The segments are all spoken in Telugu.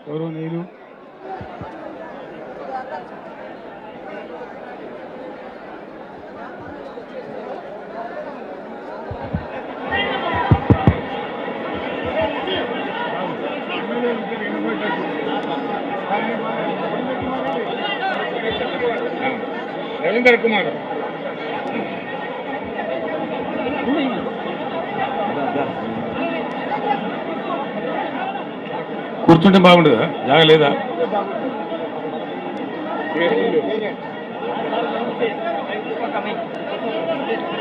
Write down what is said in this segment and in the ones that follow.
గౌరవనీయులు రవీంద్ర కుమార్ కూర్చుంటే బాగుంటుందా? జాగా లేదా?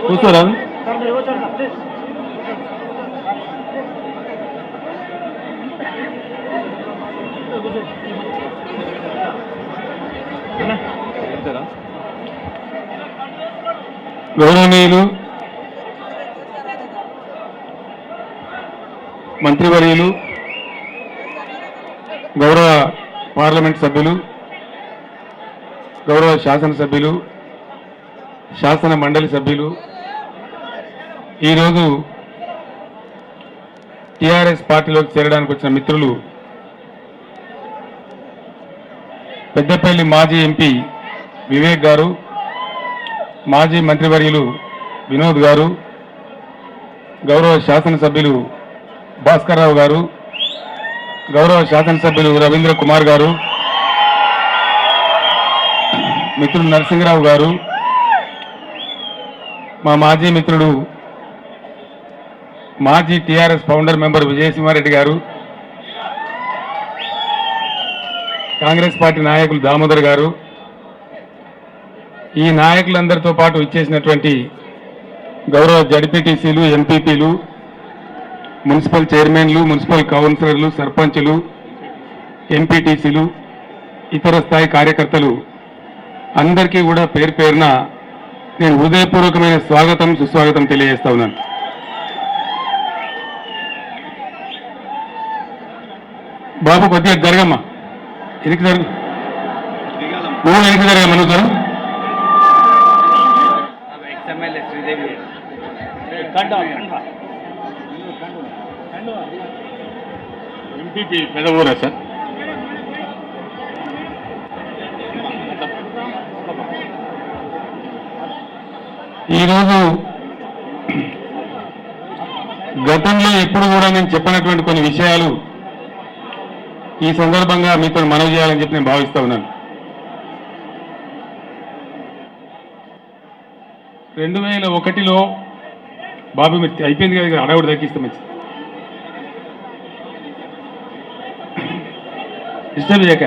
కూర్చోరా? గౌరవనీయులు మంత్రివర్యులు, గౌరవ పార్లమెంట్ సభ్యులు, గౌరవ శాసనసభ్యులు, శాసన మండలి సభ్యులు, ఈరోజు టీఆర్ఎస్ పార్టీలోకి చేరడానికి వచ్చిన మిత్రులు, పెద్దపల్లి మాజీ ఎంపీ వివేక్ గారు, మాజీ మంత్రివర్యులు వినోద్ గారు, గౌరవ శాసనసభ్యులు భాస్కర్రావు గారు, గౌరవ శాసనసభ్యులు రవీంద్ర కుమార్ గారు, మిత్రులు నరసింహరావు గారు, మా మాజీ మిత్రుడు మాజీ టీఆర్ఎస్ ఫౌండర్ మెంబర్ విజయసింహారెడ్డి గారు, కాంగ్రెస్ పార్టీ నాయకులు దామోదర్ గారు, ఈ నాయకులందరితో పాటు ఇచ్చేసినటువంటి గౌరవ జడ్పీటీసీలు, ఎంపీపీలు, మున్సిపల్ చైర్మన్లు, మున్సిపల్ కౌన్సిలర్లు, సర్పంచులు, ఎంపీటీసీలు, ఇతర స్థాయి కార్యకర్తలు అందరికీ కూడా పేరు పేరున నేను హృదయపూర్వకమైన స్వాగతం, సుస్వాగతం తెలియజేస్తా ఉన్నాను. బాబు కొద్దిగా జరగమ్మా, ఎనికి జరుగు, నువ్వు ఎనికి జరగమ్మా, నువ్వు జరుగు. MPP Peddavoora sir? ఈరోజు గతంలో ఎప్పుడు కూడా నేను చెప్పినటువంటి కొన్ని విషయాలు ఈ సందర్భంగా మీతో మనవి చేయాలని చెప్పి నేను భావిస్తా ఉన్నాను. 2001లో బాబు మీరు అయిపోయింది కదా, అడవుడు తగ్గిస్తే మంచిది, డిస్టర్బ్ చేయక.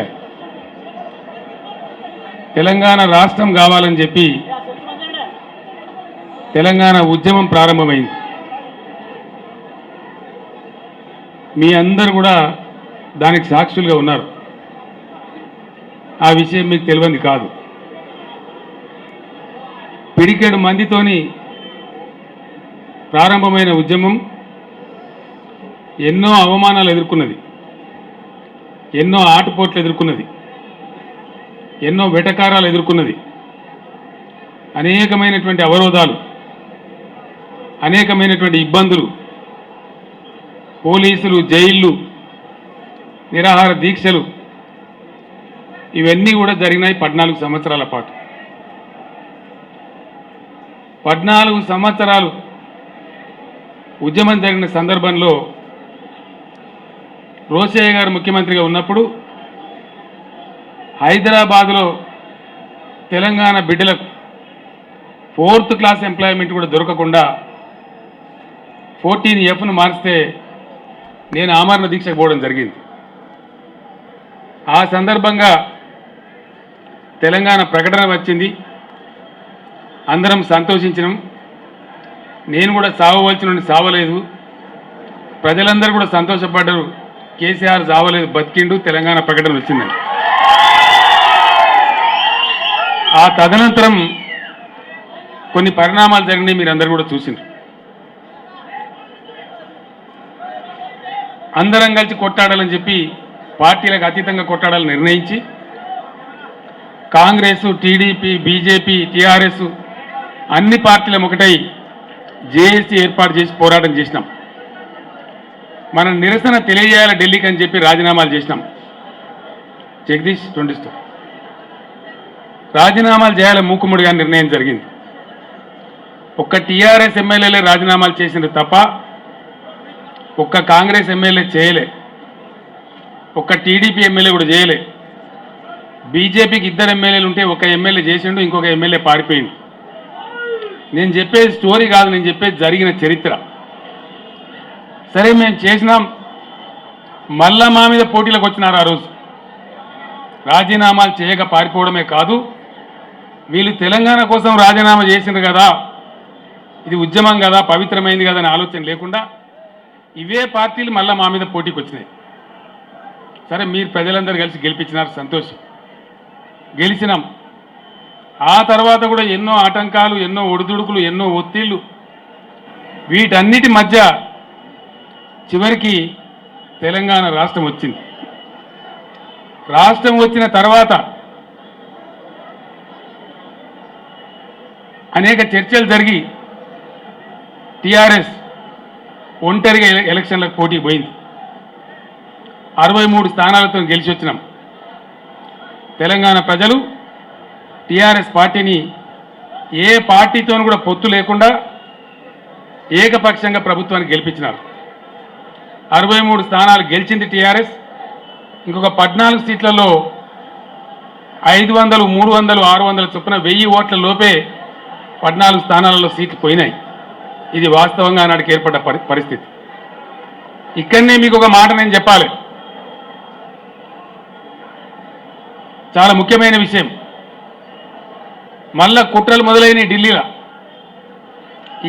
తెలంగాణ రాష్ట్రం కావాలని చెప్పి తెలంగాణ ఉద్యమం ప్రారంభమైంది. మీ అందరు కూడా దానికి సాక్షులుగా ఉన్నారు. ఆ విషయం మీకు తెలియంది కాదు. పిడికెడు మందితోని ప్రారంభమైన ఉద్యమం ఎన్నో అవమానాలు ఎదుర్కొన్నది, ఎన్నో ఆటుపోట్లు ఎదుర్కొన్నది, ఎన్నో వెటకారాలు ఎదుర్కొన్నది, అనేకమైనటువంటి అవరోధాలు, అనేకమైనటువంటి ఇబ్బందులు, పోలీసులు, జైళ్ళు, నిరాహార దీక్షలు, ఇవన్నీ కూడా జరిగినాయి 14 సంవత్సరాల పాటు. 14 సంవత్సరాలు ఉద్యమం జరిగిన సందర్భంలో రోషయ్య గారు ముఖ్యమంత్రిగా ఉన్నప్పుడు హైదరాబాద్లో తెలంగాణ బిడ్డలకు 4th క్లాస్ ఎంప్లాయ్మెంట్ కూడా దొరకకుండా 14Fను మార్చితే నేను ఆమరణ దీక్షకు పోవడం జరిగింది. ఆ సందర్భంగా తెలంగాణ ప్రకటన వచ్చింది, అందరం సంతోషించినాం. నేను కూడా సావవలసిన సావలేదు, ప్రజలందరూ కూడా సంతోషపడ్డారు. కేసీఆర్ సావలేదు, బతికిండు, తెలంగాణ ప్రకటన వచ్చిందని. ఆ తదనంతరం కొన్ని పరిణామాలు జరిగినాయి, మీరందరూ కూడా చూసినారు. అందరం కలిసి కొట్టాడాలని చెప్పి పార్టీలకు అతీతంగా కొట్టాడాలని నిర్ణయించి కాంగ్రెస్, టీడీపీ, బీజేపీ, టీఆర్ఎస్ అన్ని పార్టీల ఒకటై జేఏసీ ఏర్పాటు చేసి పోరాటం చేసినాం. మనం నిరసన తెలియజేయాలి ఢిల్లీకి అని చెప్పి రాజీనామాలు చేసినాం. జగదీష్ 20 స్టార్ రాజీనామాలు చేయాలి మూకుముడిగా నిర్ణయం జరిగింది. ఒక్క టీఆర్ఎస్ ఎమ్మెల్యేలే రాజీనామాలు చేసింది తప్ప ఒక్క కాంగ్రెస్ ఎమ్మెల్యే చేయలే, ఒక్క టీడీపీ ఎమ్మెల్యే కూడా చేయలే. బీజేపీకి 2 ఎమ్మెల్యేలు ఉంటే ఒక ఎమ్మెల్యే చేసిండు, ఇంకొక ఎమ్మెల్యే పారిపోయిండు. నేను చెప్పేది స్టోరీ కాదు, నేను చెప్పేది జరిగిన చరిత్ర. సరే మేము చేసినాం, మళ్ళా మా మీద పోటీలకు వచ్చినారు. ఆ రోజు రాజీనామాలు చేయక పారిపోవడమే కాదు, వీళ్ళు తెలంగాణ కోసం రాజీనామా చేసిండ్రు కదా, ఇది ఉద్యమం కదా, పవిత్రమైంది కదా అని ఆలోచన లేకుండా ఇవే పార్టీలు మళ్ళీ మా మీద పోటీకి వచ్చినాయి. సరే మీరు ప్రజలందరూ కలిసి గెలిపించినారు, సంతోషం, గెలిచినాం. ఆ తర్వాత కూడా ఎన్నో ఆటంకాలు, ఎన్నో ఒడిదుడుకులు, ఎన్నో ఒత్తిళ్లు, వీటన్నిటి మధ్య చివరికి తెలంగాణ రాష్ట్రం వచ్చింది. రాష్ట్రం వచ్చిన తర్వాత అనేక చర్చలు జరిగి టీఆర్ఎస్ ఒంటరిగా ఎలక్షన్లకు పోటీ పోయింది. 63 స్థానాలతో గెలిచి వచ్చినాం. తెలంగాణ ప్రజలు టీఆర్ఎస్ పార్టీని ఏ పార్టీతో కూడా పొత్తు లేకుండా ఏకపక్షంగా ప్రభుత్వాన్ని గెలిపించినారు. 63 స్థానాలు గెలిచింది టీఆర్ఎస్. ఇంకొక 14 సీట్లలో 500, 300, 600 చొప్పున 1000 ఓట్ల లోపే 14 స్థానాలలో సీట్లు పోయినాయి. ఇది వాస్తవంగా నాటికి ఏర్పడ్డ పరిస్థితి. ఇక్కడనే మీకు ఒక మాట నేను చెప్పాలి, చాలా ముఖ్యమైన విషయం. మళ్ళా కుట్రలు మొదలైనవి ఢిల్లీలో,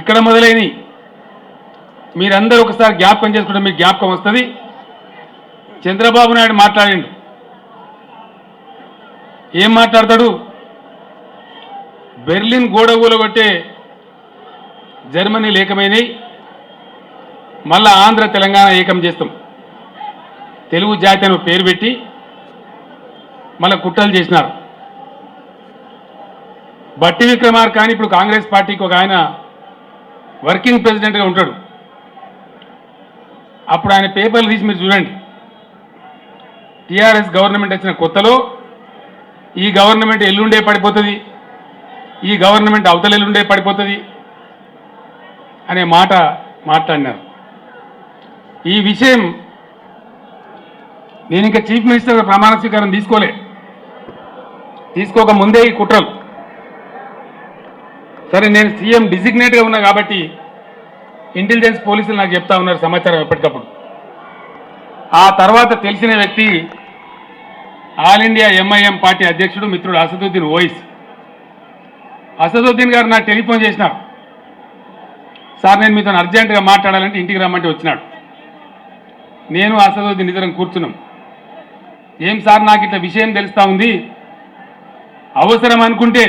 ఇక్కడ మొదలైనవి. మీరందరూ ఒకసారి జ్ఞాపకం చేసుకుంటే మీకు జ్ఞాపకం వస్తుంది. చంద్రబాబు నాయుడు మాట్లాడిండు. ఏం మాట్లాడతాడు? బెర్లిన్ గోడ కూలగొట్టే జర్మనీ లేకమైనవి, మళ్ళా ఆంధ్ర తెలంగాణ ఏకం చేస్తాం, తెలుగు జాతి అని పేరు పెట్టి మళ్ళీ కుట్రలు చేసినారు. బట్టి విక్రమార్క అని ఇప్పుడు కాంగ్రెస్ పార్టీకి ఒక ఆయన వర్కింగ్ ప్రెసిడెంట్గా ఉంటాడు. అప్పుడు ఆయన పేపర్లు తీసి మీరు చూడండి. టీఆర్ఎస్ గవర్నమెంట్ వచ్చిన కొత్తలో ఈ గవర్నమెంట్ ఎల్లుండే పడిపోతుంది, ఈ గవర్నమెంట్ అవతల ఎల్లుండే పడిపోతుంది అనే మాట మాట్లాడినారు. ఈ విషయం నేను ఇంకా చీఫ్ మినిస్టర్ ప్రమాణ స్వీకారం తీసుకోక ముందే ఈ కుట్రలు. సరే నేను సీఎం డిజిగ్నేట్గా ఉన్నా కాబట్టి ఇంటెలిజెన్స్ పోలీసులు నాకు చెప్తా ఉన్నారు సమాచారం ఎప్పటికప్పుడు. ఆ తర్వాత తెలిసిన వ్యక్తి ఆల్ ఇండియా ఎంఐఎం పార్టీ అధ్యక్షుడు మిత్రుడు అసదుద్దీన్ ఓవైసీ. అసదుద్దీన్ గారు నాకు టెలిఫోన్ చేసినారు. సార్ నేను మీతో అర్జెంటుగా మాట్లాడాలంటే ఇంటికి రమ్మంటే వచ్చినాడు. నేను అసదుద్దీన్ ఇద్దరం కూర్చున్నాం. ఏం సార్ నాకు ఇట్లా విషయం తెలుస్తూ ఉంది, అవసరం అనుకుంటే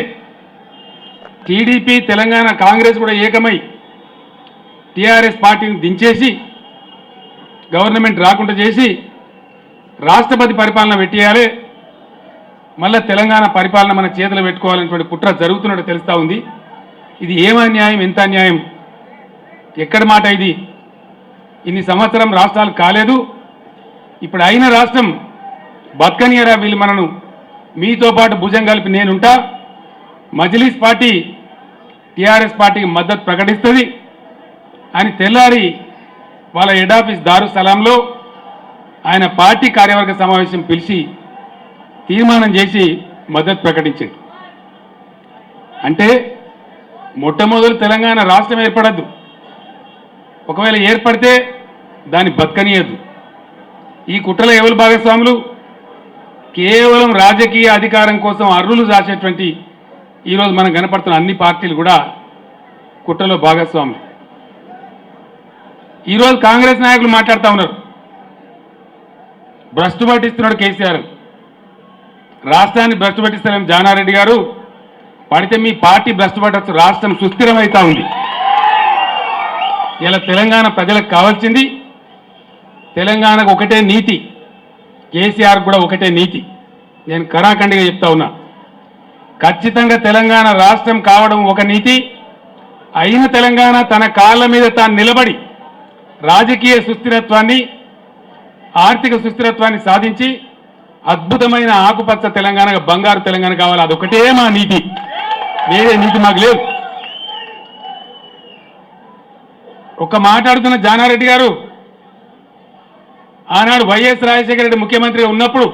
టీడీపీ తెలంగాణ కాంగ్రెస్ కూడా ఏకమై టీఆర్ఎస్ పార్టీని దించేసి గవర్నమెంట్ రాకుండా చేసి రాష్ట్రపతి పరిపాలన పెట్టేయాలి, మళ్ళీ తెలంగాణ పరిపాలన మన చేతులు పెట్టుకోవాలనేటువంటి కుట్ర జరుగుతున్నట్టు తెలుస్తూ ఉంది. ఇది ఏం అన్యాయం, ఎంత అన్యాయం, ఎక్కడి మాట ఇది? ఇన్ని సంవత్సరం రాష్ట్రాలు కాలేదు, ఇప్పుడు అయిన రాష్ట్రం బతకనియరా వీళ్ళు మనను, మీతో పాటు భుజం కలిపి నేనుంటా, మజ్లిస్ పార్టీ టీఆర్ఎస్ పార్టీకి మద్దతు ప్రకటిస్తుంది అని తెల్లారి వాళ్ళ హెడ్ ఆఫీస్ దారుసలాంలో ఆయన పార్టీ కార్యవర్గ సమావేశం పిలిచి తీర్మానం చేసి మద్దతు ప్రకటించాడు. అంటే మొట్టమొదలు తెలంగాణ రాష్ట్రం ఏర్పడద్దు, ఒకవేళ ఏర్పడితే దాన్ని బతకనీయద్దు. ఈ కుట్రలో ఎవరు భాగస్వాములు? కేవలం రాజకీయ అధికారం కోసం అర్రులు రాసేటువంటి ఈరోజు మనం కనపడుతున్న అన్ని పార్టీలు కూడా కుట్రలో భాగస్వాములు. ఈరోజు కాంగ్రెస్ నాయకులు మాట్లాడుతూ ఉన్నారు, భ్రష్టు పట్టిస్తున్నాడు కేసీఆర్, రాష్ట్రాన్ని భ్రష్టు పట్టిస్తారని జానారెడ్డి గారు. పడితే మీ పార్టీ భ్రష్టు పట్టచ్చు, రాష్ట్రం సుస్థిరమవుతా ఉంది. ఇలా తెలంగాణ ప్రజలకు కావాల్సింది తెలంగాణకు ఒకటే నీతి, కేసీఆర్ కూడా ఒకటే నీతి. నేను కరాఖండిగా చెప్తా ఉన్నా, ఖచ్చితంగా తెలంగాణ రాష్ట్రం కావడం ఒక నీతి, అయిన తెలంగాణ తన కాళ్ళ మీద తాను నిలబడి రాజకీయ సుస్థిరత్వాన్ని, ఆర్థిక సుస్థిరత్వాన్ని సాధించి అద్భుతమైన ఆకుపచ్చ తెలంగాణ, బంగారు తెలంగాణ కావాలి. అదొకటే మా నీతి, వేరే నీతి మాకు లేదు. ఒక మాట్లాడుతున్న జానారెడ్డి గారు ఆనాడు వైఎస్ రాజశేఖర రెడ్డి ముఖ్యమంత్రిగా ఉన్నప్పుడు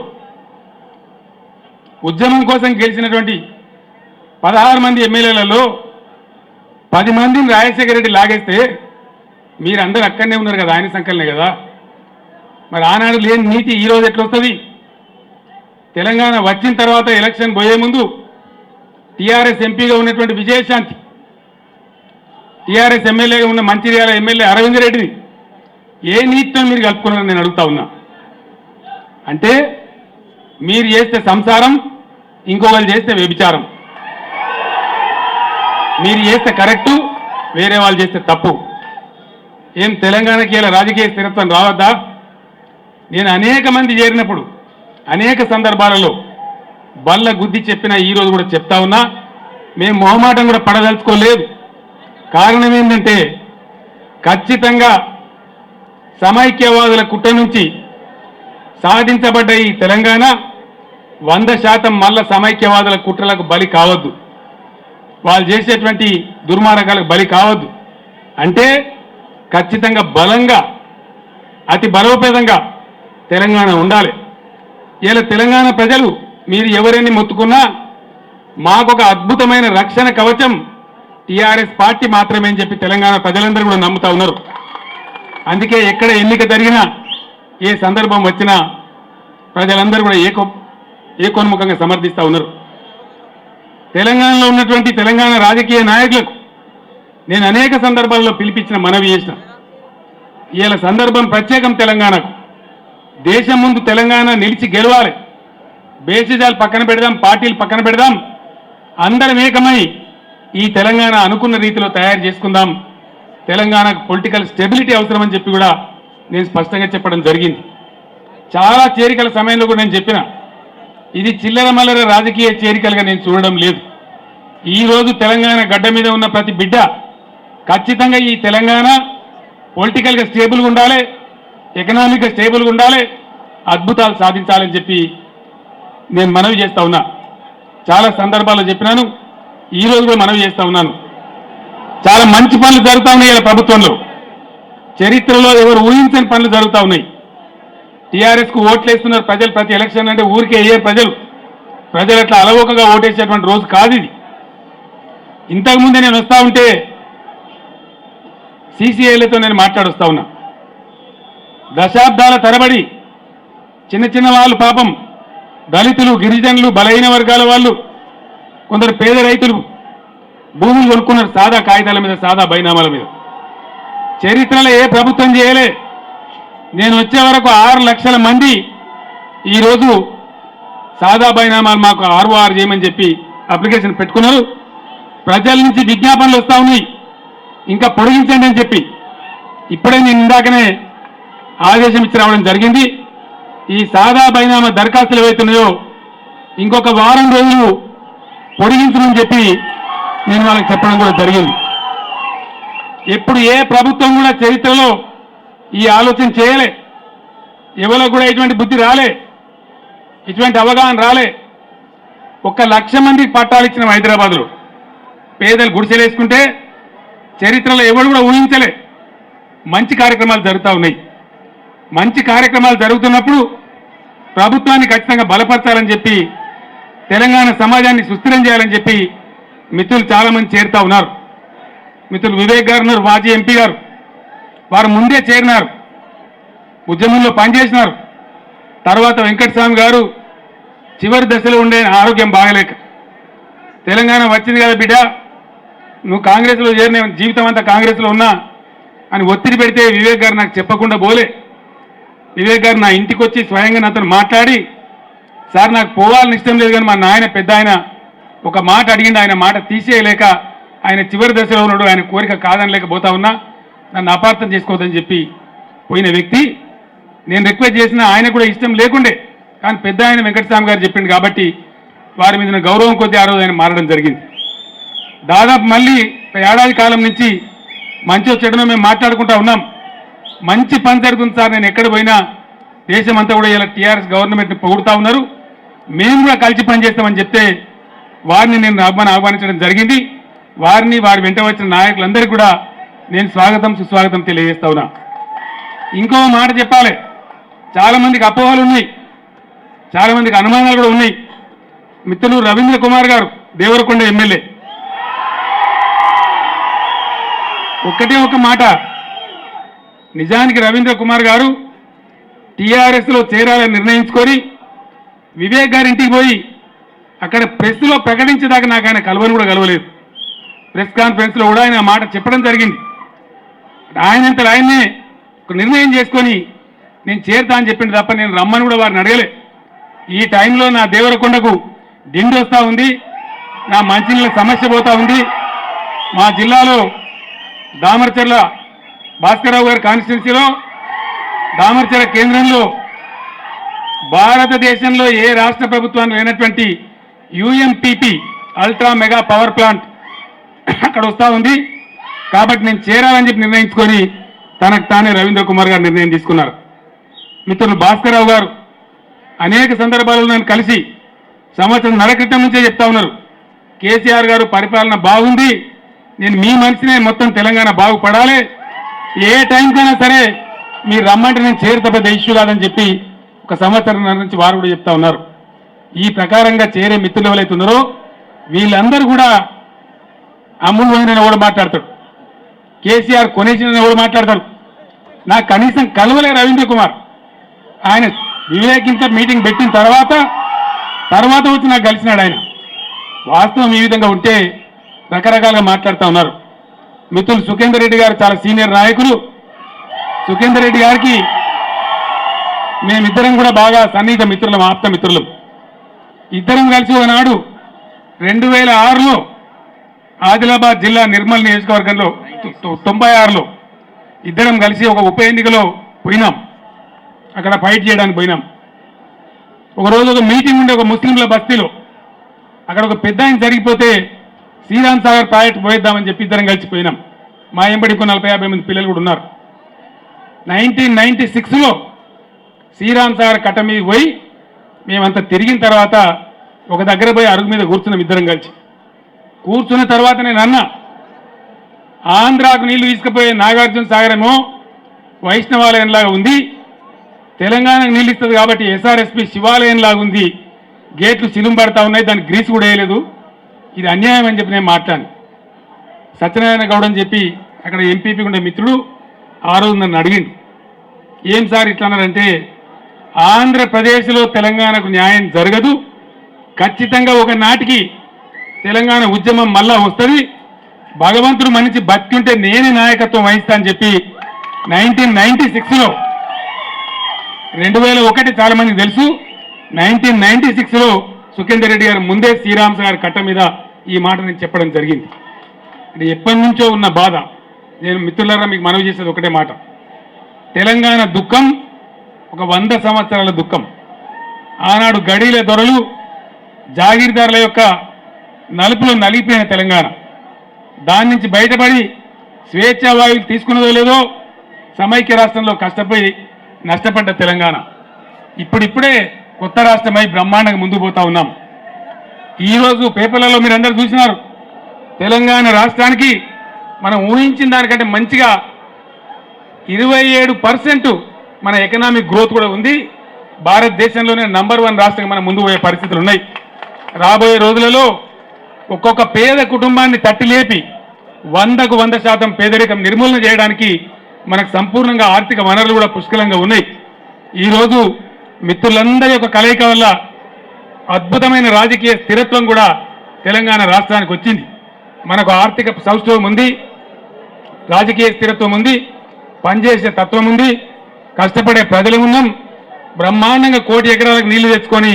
ఉద్యమం కోసం గెలిచినటువంటి 16 మంది ఎమ్మెల్యేలలో 10 మందిని రాజశేఖర రెడ్డి లాగేస్తే మీరందరూ అక్కడనే ఉన్నారు కదా, ఆయన సంకలనే కదా. మరి ఆనాడు లేని నీతి ఈరోజు ఎట్లా వస్తుంది? తెలంగాణ వచ్చిన తర్వాత ఎలక్షన్ పోయే ముందు టీఆర్ఎస్ ఎంపీగా ఉన్నటువంటి విజయశాంతి, టీఆర్ఎస్ ఎమ్మెల్యేగా ఉన్న మంచిర్యాల ఎమ్మెల్యే అరవింద్ రెడ్డిని ఏ నీతితో మీరు కలుపుకున్నారని నేను అడుగుతా ఉన్నా. అంటే మీరు చేస్తే సంసారం, ఇంకొకరు చేస్తే వ్యభిచారం. మీరు చేస్తే కరెక్టు, వేరే వాళ్ళు చేస్తే తప్పు. ఏం తెలంగాణకి ఇలా రాజకీయ స్థిరత్వం రావద్దా? నేను అనేక మంది చేరినప్పుడు అనేక సందర్భాలలో బల్ల గుద్ది చెప్పిన ఈరోజు కూడా చెప్తా ఉన్నా, మేము మొహమాటం కూడా పడదలుచుకోలేదు. కారణం ఏంటంటే ఖచ్చితంగా సమైక్యవాదుల కుట్ర నుంచి సాధించబడ్డ ఈ తెలంగాణ 100% మళ్ళా సమైక్యవాదుల కుట్రలకు బలి కావద్దు, వాళ్ళు చేసేటువంటి దుర్మార్గాలకు బలి కావద్దు. అంటే ఖచ్చితంగా బలంగా, అతి బలోపేతంగా తెలంగాణ ఉండాలి. ఇలా తెలంగాణ ప్రజలు మీరు ఎవరైనా మొత్తుకున్నా మాకొక అద్భుతమైన రక్షణ కవచం టీఆర్ఎస్ పార్టీ మాత్రమే అని చెప్పి తెలంగాణ ప్రజలందరూ కూడా నమ్ముతా ఉన్నారు. అందుకే ఎక్కడ ఎన్నిక జరిగినా, ఏ సందర్భం వచ్చినా ప్రజలందరూ కూడా ఏకోన్ముఖంగా సమర్థిస్తూ ఉన్నారు. తెలంగాణలో ఉన్నటువంటి తెలంగాణ రాజకీయ నాయకులకు నేను అనేక సందర్భాల్లో పిలిపించిన మనవి చేసిన. ఇవాళ సందర్భం ప్రత్యేకం తెలంగాణకు. దేశం ముందు తెలంగాణ నిలిచి గెలవాలి. బేసిజాలు పక్కన పెడదాం, పార్టీలు పక్కన పెడదాం, అందరం ఏకమై ఈ తెలంగాణ అనుకున్న రీతిలో తయారు చేసుకుందాం. తెలంగాణకు పొలిటికల్ స్టెబిలిటీ అవసరమని చెప్పి కూడా నేను స్పష్టంగా చెప్పడం జరిగింది. చాలా చేరికల సమయంలో కూడా నేను చెప్పిన, ఇది చిల్లర మల్లర రాజకీయ చేరికలుగా నేను చూడడం లేదు. ఈరోజు తెలంగాణ గడ్డ మీద ఉన్న ప్రతి బిడ్డ ఖచ్చితంగా ఈ తెలంగాణ పొలిటికల్గా స్టేబుల్గా ఉండాలి, ఎకనామిక్గా స్టేబుల్గా ఉండాలి, అద్భుతాలు సాధించాలని చెప్పి నేను మనవి చేస్తా ఉన్నా. చాలా సందర్భాల్లో చెప్పినాను, ఈరోజు కూడా మనవి చేస్తా ఉన్నాను. చాలా మంచి పనులు జరుగుతూ ఉన్నాయి ఇలా ప్రభుత్వంలో. చరిత్రలో ఎవరు ఊహించని పనులు జరుగుతూ ఉన్నాయి. టీఆర్ఎస్కు ఓట్లు వేస్తున్నారు ప్రజలు. ప్రతి ఎలక్షన్ అంటే ఊరికే అయ్యే ప్రజలు అట్లా అలవోకగా ఓటేసేటువంటి రోజు కాదు ఇది. ఇంతకుముందే నేను వస్తూ ఉంటే సీసీఐలతో నేను మాట్లాడొస్తా ఉన్నా. దశాబ్దాల తరబడి చిన్న చిన్న వాళ్ళు, పాపం దళితులు, గిరిజనులు, బలహీన వర్గాల వాళ్ళు, కొందరు పేద రైతులు భూములు కొనుక్కున్నారు సాదా కాగితాల మీద, సాదా బైనామాల మీద. చరిత్రలో ఏ ప్రభుత్వం చేయలే. నేను వచ్చే వరకు 6 లక్షల మంది ఈరోజు సాదా బైనామాలు మాకు ఆర్ఓఆర్ చేయమని చెప్పి అప్లికేషన్ పెట్టుకున్నారు. ప్రజల నుంచి విజ్ఞాపనలు వస్తూ ఉన్నాయి, ఇంకా పొడిగించండి అని చెప్పి. ఇప్పుడే నేను ఇందాకనే ఆదేశం ఇచ్చి రావడం జరిగింది. ఈ సాదా బైనామా దరఖాస్తులు ఏవైతున్నాయో ఇంకొక వారం రోజులు పొడిగించమని చెప్పి నేను వాళ్ళకి చెప్పడం కూడా జరిగింది. ఎప్పుడు ఏ ప్రభుత్వం కూడా చరిత్రలో ఈ ఆలోచన చేయలే. ఎవరో కూడా ఇటువంటి బుద్ధి రాలే, ఇటువంటి అవగాహన రాలే. 1 లక్ష మందికి పట్టాలు ఇచ్చిన హైదరాబాద్లో పేదలు గుడిసెలేసుకుంటే చరిత్రలో ఎవరు కూడా ఊహించలే. మంచి కార్యక్రమాలు జరుగుతూ ఉన్నాయి. మంచి కార్యక్రమాలు జరుగుతున్నప్పుడు ప్రభుత్వాన్ని ఖచ్చితంగా బలపరచాలని చెప్పి, తెలంగాణ సమాజాన్ని సుస్థిరం చేయాలని చెప్పి మిత్రులు చాలామంది చేరుతా ఉన్నారు. మిత్రులు వివేక్ గారు ఉన్నారు, మాజీ ఎంపీ గారు. వారు ముందే చేరినారు, ఉద్యమంలో పనిచేసినారు. తర్వాత వెంకటస్వామి గారు చివరి దశలో ఉండే ఆరోగ్యం బాగలేక, తెలంగాణ వచ్చింది కదా బిడ్డ, నువ్వు కాంగ్రెస్లో చేరిన జీవితం అంతా కాంగ్రెస్లో ఉన్నా అని ఒత్తిడి పెడితే వివేక్ గారు నాకు చెప్పకుండా పోలే. వివేక్ గారు నా ఇంటికి వచ్చి స్వయంగా నాతో మాట్లాడి, సార్ నాకు పోవాలని ఇష్టం లేదు కానీ మా నాయన పెద్ద ఆయన ఒక మాట అడిగింది, ఆయన మాట తీసేయలేక ఆయన చివరి దశలో ఉన్నాడు, ఆయన కోరిక కాదనలేకపోతా ఉన్నా, నన్ను అపార్థం చేసుకోవద్దని చెప్పి పోయిన వ్యక్తి. నేను రిక్వెస్ట్ చేసిన ఆయన కూడా ఇష్టం లేకుండే, కానీ పెద్ద ఆయన వెంకటస్వామి గారు చెప్పింది కాబట్టి వారి మీద గౌరవం కొద్దీ ఆ రోజు ఆయన మారడం జరిగింది. దాదాపు మళ్ళీ ఏడాది కాలం నుంచి మంచి చెడునో మేము మాట్లాడుకుంటా ఉన్నాం. మంచి పని జరుగుతుంది సార్, నేను ఎక్కడ పోయినా దేశమంతా కూడా ఇలా టీఆర్ఎస్ గవర్నమెంట్ని పొగుడుతూ ఉన్నారు. మేము కూడా కలిసి పనిచేస్తామని చెప్తే వారిని నేను ఆహ్వానించడం జరిగింది. వారిని వారి వెంట వచ్చిన నాయకులందరికీ కూడా నేను స్వాగతం సుస్వాగతం తెలియజేస్తా ఉన్నా. ఇంకో మాట చెప్పాలి, చాలామందికి అపోహలు ఉన్నాయి, చాలామందికి అనుమానాలు కూడా ఉన్నాయి. మిత్రులు రవీంద్ర కుమార్ గారు దేవరకొండ ఎమ్మెల్యే ఒక్కటే ఒక మాట, నిజానికి రవీంద్ర కుమార్ గారు టీఆర్ఎస్లో చేరాలని నిర్ణయించుకొని వివేక్ గారి ఇంటికి పోయి అక్కడ ప్రెస్లో ప్రకటించేదాకా నాకు ఆయన కలవని కూడా కలవలేదు. ప్రెస్ కాన్ఫరెన్స్లో కూడా ఆయన మాట చెప్పడం జరిగింది. ఆయనంతలో ఆయన్నే ఒక నిర్ణయం చేసుకొని నేను చేరుతా అని చెప్పింది తప్ప నేను రమ్మని కూడా వారిని అడగలే. ఈ టైంలో నా దేవరకొండకు దిండి వస్తూ ఉంది, నా మంచినీళ్ళ సమస్య పోతూ ఉంది. మా జిల్లాలో దామరచర్ల భాస్కరరావు గారి కాన్స్టిట్యున్సీలో దామరచర్ల కేంద్రంలో భారతదేశంలో ఏ రాష్ట్ర ప్రభుత్వాన్ని లేనటువంటి యూఎంపీపీ అల్ట్రా మెగా పవర్ ప్లాంట్ అక్కడ వస్తూ ఉంది. కాబట్టి నేను చేరాలని చెప్పి నిర్ణయించుకొని తనకు తానే రవీంద్ర కుమార్ గారు నిర్ణయం తీసుకున్నారు. మిత్రులు భాస్కరరావు గారు అనేక సందర్భాల్లో నన్ను కలిసి సంవత్సరంన్నర క్రితం నుంచే చెప్తా ఉన్నారు, కేసీఆర్ గారు పరిపాలన బాగుంది, నేను మీ మనిషినే, మొత్తం తెలంగాణ బాగుపడాలి, ఏ టైంకైనా సరే మీరు రమ్మంటే నేను చేరుతా, పెద్ద ఇష్యూ కాదని చెప్పి ఒక సంవత్సరంన్నర నుంచి వారు కూడా చెప్తా ఉన్నారు. ఈ ప్రకారంగా చేరే మిత్రులు ఎవరైతే ఉన్నారో వీళ్ళందరూ కూడా అమూల్యమైన కూడా మాట్లాడతాడు, కేసీఆర్ కొనేసిన కూడా మాట్లాడతాడు. నాకు కనీసం కలవలే రవీంద్ర కుమార్. ఆయన వివేకింత మీటింగ్ పెట్టిన తర్వాత వచ్చి నాకు కలిసినాడు. ఆయన వాస్తవం ఈ విధంగా ఉంటే రకరకాలుగా మాట్లాడుతూ ఉన్నారు. మిత్రులు సుఖేందర్ రెడ్డి గారు చాలా సీనియర్ నాయకులు. సుఖేందర్ రెడ్డి గారికి మేమిద్దరం కూడా బాగా సన్నిహిత మిత్రులం, ఆప్త మిత్రులం. ఇద్దరం కలిసి ఒకనాడు 2006లో ఆదిలాబాద్ జిల్లా నిర్మల్ నియోజకవర్గంలో 96లో ఇద్దరం కలిసి ఒక ఉప ఎన్నికలో పోయినాం. అక్కడ ఫైట్ చేయడానికి పోయినాం. ఒకరోజు ఒక మీటింగ్ ఉండే ఒక ముస్లింల బస్తీలో, అక్కడ ఒక పెద్ద ఆయన జరిగిపోతే శ్రీరామ్ సాగర్ ప్రాజెక్ట్ పోయిద్దామని చెప్పి ఇద్దరం కలిసిపోయినాం. మా ఎంబడి 40-50 మంది పిల్లలు కూడా ఉన్నారు. 1996లో శ్రీరామ్ సాగర్ కట్ట మీద పోయి మేమంతా తిరిగిన తర్వాత ఒక దగ్గర పోయి అరుగు మీద కూర్చున్నాం ఇద్దరం కలిసి. కూర్చున్న తర్వాత నేను అన్నా, ఆంధ్రాకు నీళ్లు తీసుకుపోయే నాగార్జున సాగర్ ఏమో వైష్ణవాలయంలాగా ఉంది, తెలంగాణకు నీళ్ళు ఇస్తుంది కాబట్టి ఎస్ఆర్ఎస్పి శివాలయంలాగా ఉంది, గేట్లు సిలుం పడతా ఉన్నాయి, దానికి గ్రీస్ కూడా వేయలేదు, ఇది అన్యాయం అని చెప్పి నేను మాట్లాడాను. సత్యనారాయణ గౌడ్ అని చెప్పి అక్కడ ఎంపీపీ ఉండే మిత్రుడు ఆ రోజు నన్ను అడిగింది, ఏం సార్ ఇట్లా అన్నారంటే, ఆంధ్రప్రదేశ్లో తెలంగాణకు న్యాయం జరగదు, ఖచ్చితంగా ఒక నాటికి తెలంగాణ ఉద్యమం మళ్ళా వస్తుంది, భగవంతుడు మనిషి బతికుంటే నేనే నాయకత్వం వహిస్తా అని చెప్పి 1996లో 2001 చాలా మందికి తెలుసు, 1996లో సుఖేందర్ రెడ్డి గారు ముందే శ్రీరామ్ సాగర్ కట్ట మీద ఈ మాట నేను చెప్పడం జరిగింది. అంటే ఎప్పటి నుంచో ఉన్న బాధ. నేను మిత్రులారా మీకు మనవి చేసేది ఒకటే మాట, తెలంగాణ దుఃఖం ఒక 100 సంవత్సరాల దుఃఖం. ఆనాడు గడీల దొరలు జాగీర్దారుల యొక్క నలుపులో నలిగిపోయిన తెలంగాణ, దాని నుంచి బయటపడి స్వేచ్ఛావాయువులు తీసుకున్నదో లేదో సమైక్య రాష్ట్రంలో కష్టపోయి నష్టపడ్డ తెలంగాణ ఇప్పుడిప్పుడే కొత్త రాష్ట్రమై బ్రహ్మాండంగా ముందుకు పోతా ఉన్నాం. ఈరోజు పేపర్లలో మీరు అందరూ చూసినారు, తెలంగాణ రాష్ట్రానికి మనం ఊహించిన దానికంటే మంచిగా 27% మన ఎకనామిక్ గ్రోత్ కూడా ఉంది. భారతదేశంలోనే నంబర్ 1 రాష్ట్రంగా మనం ముందు పోయే పరిస్థితులు ఉన్నాయి. రాబోయే రోజులలో ఒక్కొక్క పేద కుటుంబాన్ని తట్టి లేపి 100కు 100% పేదరికం నిర్మూలన చేయడానికి మనకు సంపూర్ణంగా ఆర్థిక వనరులు కూడా పుష్కలంగా ఉన్నాయి. ఈరోజు మిత్రులందరి యొక్క కలయిక వల్ల అద్భుతమైన రాజకీయ స్థిరత్వం కూడా తెలంగాణ రాష్ట్రానికి వచ్చింది. మనకు ఆర్థిక సౌష్ఠవం ఉంది, రాజకీయ స్థిరత్వం ఉంది, పనిచేసే తత్వం ఉంది, కష్టపడే ప్రజలు ఉన్నాం. బ్రహ్మాండంగా 1 కోటి ఎకరాలకు నీళ్లు తెచ్చుకొని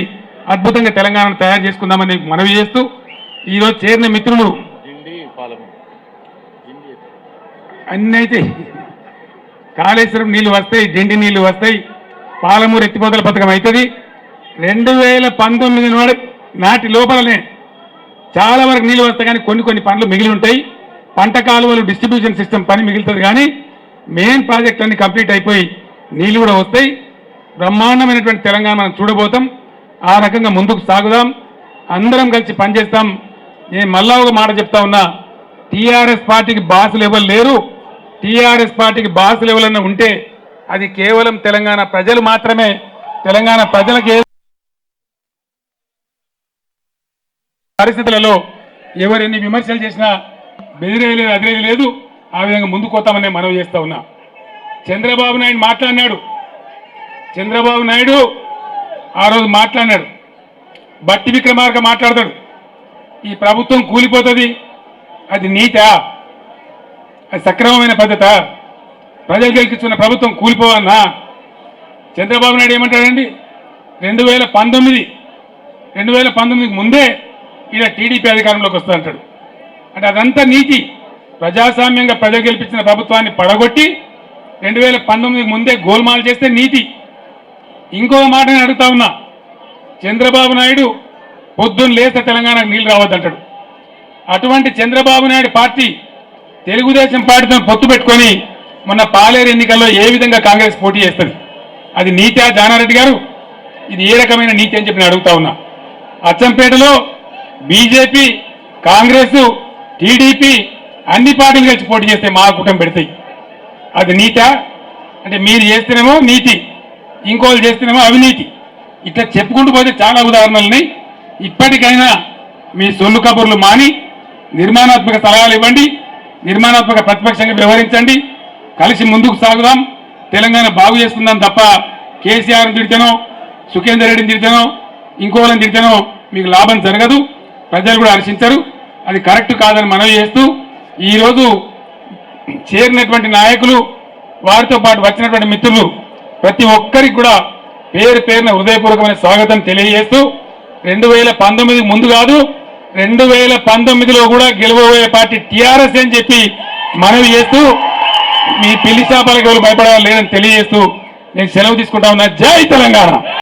అద్భుతంగా తెలంగాణను తయారు చేసుకుందామని మనవి చేస్తూ ఈరోజు చేరిన మిత్రులు అన్నైతే కాళేశ్వరం నీళ్లు వస్తాయి, డిండి నీళ్లు వస్తాయి, పాలమూరు ఎత్తిపోతల పథకం అవుతుంది. 2019 నాటి లోపలనే చాలా వరకు నీళ్లు వస్తాయి, కానీ కొన్ని పనులు మిగిలి ఉంటాయి. పంట కాలువలు డిస్ట్రిబ్యూషన్ సిస్టమ్ పని మిగులుతుంది, కానీ మెయిన్ ప్రాజెక్ట్ అన్ని కంప్లీట్ అయిపోయి నీళ్లు కూడా వస్తాయి. బ్రహ్మాండమైనటువంటి తెలంగాణ మనం చూడబోతాం. ఆ రకంగా ముందుకు సాగుదాం, అందరం కలిసి పనిచేస్తాం. నేను మళ్ళా ఒక మాట చెప్తా ఉన్నా, టీఆర్ఎస్ పార్టీకి బాసులు ఎవరు లేరు. టీఆర్ఎస్ పార్టీకి బాసులు ఎవరన్నా ఉంటే అది కేవలం తెలంగాణ ప్రజలు మాత్రమే. తెలంగాణ ప్రజలకు పరిస్థితులలో ఎవరెన్ని విమర్శలు చేసినా బెదిరేయలేదు, అదిరేది లేదు. ఆ విధంగా ముందుకు పోతామని మనవి చేస్తా ఉన్నా. చంద్రబాబు నాయుడు మాట్లాడినాడు. చంద్రబాబు నాయుడు ఆ రోజు మాట్లాడినాడు. బట్టి విక్రమార్క మాట్లాడతాడు, ఈ ప్రభుత్వం కూలిపోతుంది, అది నీతా, అది సక్రమమైన పద్ధత, ప్రజలు గెలిపించుకున్న ప్రభుత్వం కూలిపోవన్నా. చంద్రబాబు నాయుడు ఏమంటాడండి, 2019కి ముందే ఇలా టీడీపీ అధికారంలోకి వస్తుందంటాడు. అంటే అదంతా నీతి. ప్రజాస్వామ్యంగా ప్రజలు గెలిపించిన ప్రభుత్వాన్ని పడగొట్టి 2019కి ముందే గోల్మాల్ చేస్తే నీతి. ఇంకో మాట నేను అడుగుతా ఉన్నా, చంద్రబాబు నాయుడు పొద్దున్న లేస్తే తెలంగాణకు నీళ్లు రావద్దంటాడు. అటువంటి చంద్రబాబు నాయుడు పార్టీ తెలుగుదేశం పార్టీతో పొత్తు పెట్టుకొని మొన్న పాలేరు ఎన్నికల్లో ఏ విధంగా కాంగ్రెస్ పోటీ చేస్తుంది? అది నీతా జానారెడ్డి గారు? ఇది ఏ రకమైన నీతి అని చెప్పి నేను అడుగుతా ఉన్నా. అచ్చంపేటలో బీజేపీ, కాంగ్రెస్, టీడీపీ అన్ని పార్టీలు కలిసి పోటీ చేస్తే మా కూటమి పెడతాయి. అది నీతా? అంటే మీరు చేస్తేనేమో నీతి, ఇంకోళ్ళు చేస్తేనేమో అవినీతి. ఇట్లా చెప్పుకుంటూ పోతే చాలా ఉదాహరణలున్నాయి. ఇప్పటికైనా మీ సొల్లు కబుర్లు మాని నిర్మాణాత్మక సలహాలు ఇవ్వండి, నిర్మాణాత్మక ప్రతిపక్షంగా వ్యవహరించండి, కలిసి ముందుకు సాగుదాం, తెలంగాణ బాగు చేసుకుందాం తప్ప కేసీఆర్ని తిడితేనో, సుఖేందర్ రెడ్డిని తిడితేనో, ఇంకోళ్ళని తిడితేనో మీకు లాభం జరగదు, ప్రజలు కూడా హర్షించరు. అది కరెక్ట్ కాదని మనవి చేస్తూ, ఈరోజు చేరినటువంటి నాయకులు, వారితో పాటు వచ్చినటువంటి మిత్రులు ప్రతి ఒక్కరికి కూడా పేరు పేరున హృదయపూర్వకమైన స్వాగతం తెలియజేస్తూ, 2019 ముందు కాదు, 2019లో కూడా గెలవబోయే పార్టీ టీఆర్ఎస్ అని చెప్పి మనవి చేస్తూ, మీ పిల్లి శాపాలకు ఎవరు భయపడాలని లేదని తెలియజేస్తూ నేను సెలవు తీసుకుంటా ఉన్నా. జై తెలంగాణ.